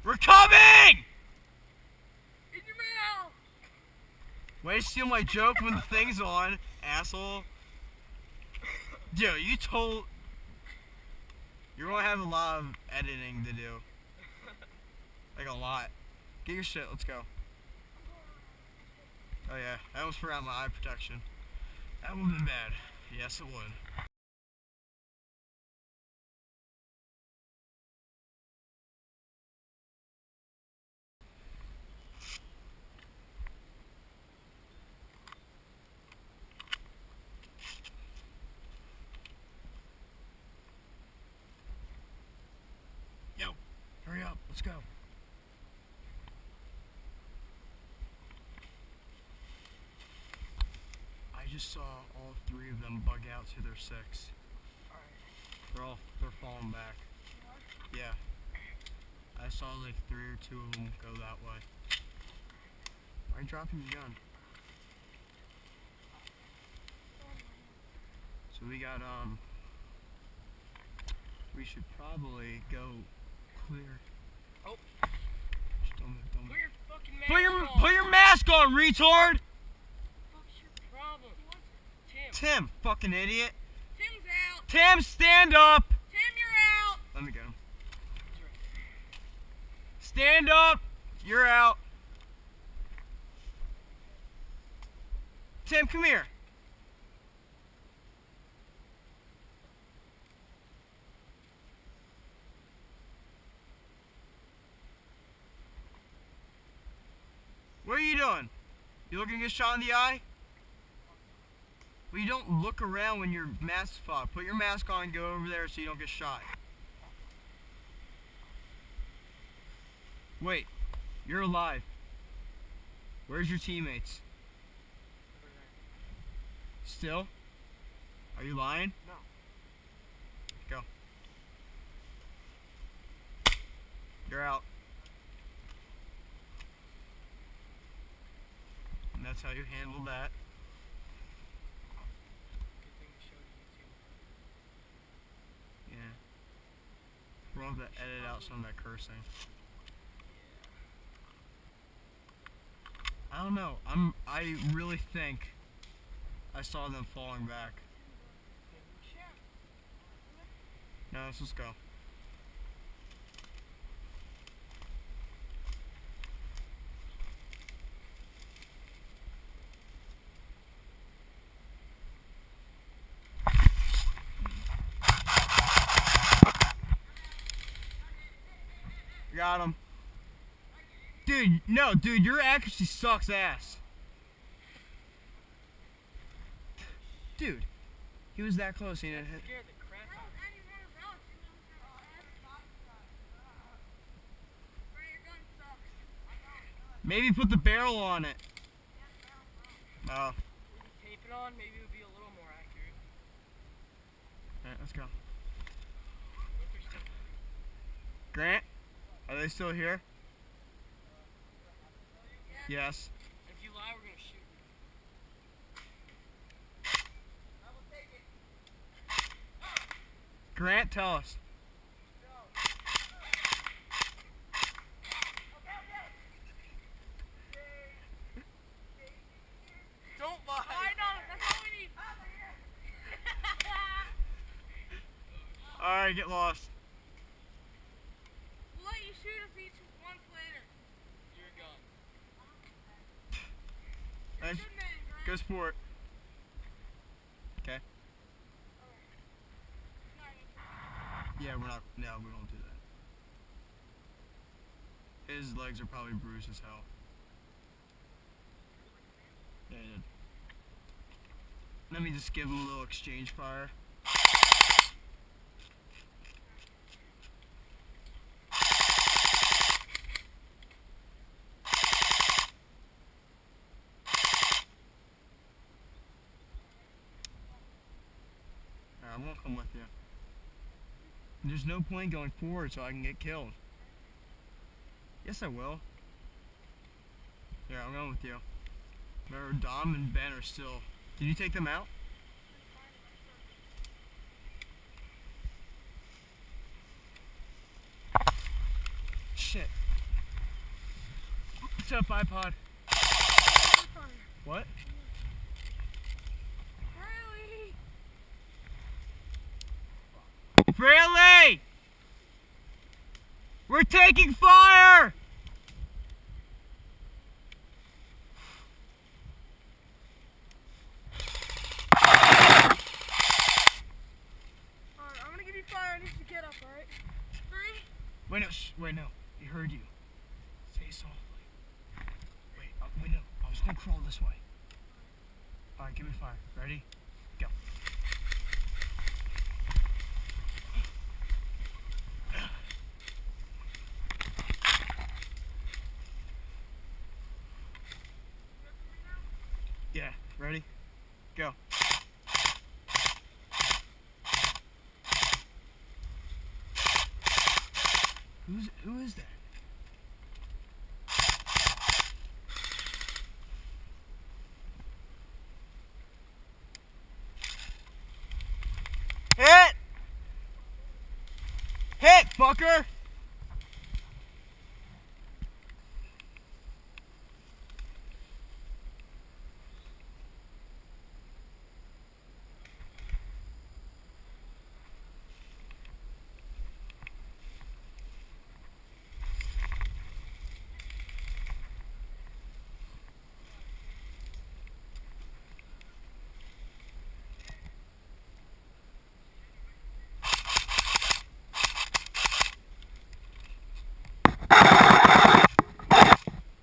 We're coming! In your mouth! Way to steal my joke when the thing's on, asshole. Dude, you're gonna have a lot of editing to do. Like a lot. Get your shit, let's go. Oh yeah, I almost forgot my eye protection. That would've been bad. Yes, it would. Yo, hurry up, let's go. I just saw all three of them bug out to their 6. They're falling back. Yeah. I saw like 3 or 2 of them go that way. Why are you dropping your gun? So we got we should probably go clear. Oh. Just don't move. Put your fucking mask on. Put your mask on, retard! What's your problem? Tim, fucking idiot. Tim's out. Tim, stand up! Tim, you're out. Let me get him. Stand up! You're out. Tim, come here. What are you doing? You looking to get shot in the eye? Well, you don't look around when your mask's off. Put your mask on and go over there so you don't get shot. Wait, you're alive. Where's your teammates? Still? Are you lying? No. Go. You're out. And that's how you handle that. Yeah. We're gonna have to edit out some of that cursing. I don't know. I really think I saw them falling back. No, let's just go. Got him. Dude, no, dude, your accuracy sucks ass. Dude, he was that close. He didn't hit. Maybe put the barrel on it. Oh. Tape it on, maybe it would be a little more accurate. Alright, let's go. Grant, are they still here? Yes. If you lie, we're gonna shoot you. Grant, tell us. Don't lie. I know, that's all we need. Alright, get lost. We'll let you shoot us each once later. You're a gun. Nice. Go sport. Okay. Yeah, we don't do that. His legs are probably bruised as hell. Yeah, he did. Let me just give him a little exchange fire. Alright, I'm gonna come with you. There's no point going forward so I can get killed. Yes, I will. Yeah, I'm going with you. Remember, Dom and Ben are still... Did you take them out? Shit. What's up, iPod? What? Fraley! Fraley! We're taking fire! Alright, I'm gonna give you fire. I need you to get up, alright? 3. Wait, no. He heard you. Say it softly. Wait, no. I was gonna crawl this way. Alright, give me fire. Ready? Go. Yeah, ready? Go. Who is that? Hit! Hit, fucker!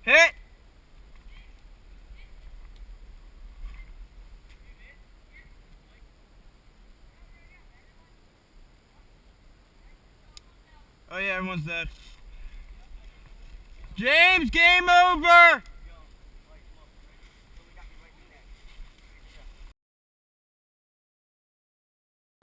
Hit! Oh yeah, everyone's dead. James, game over!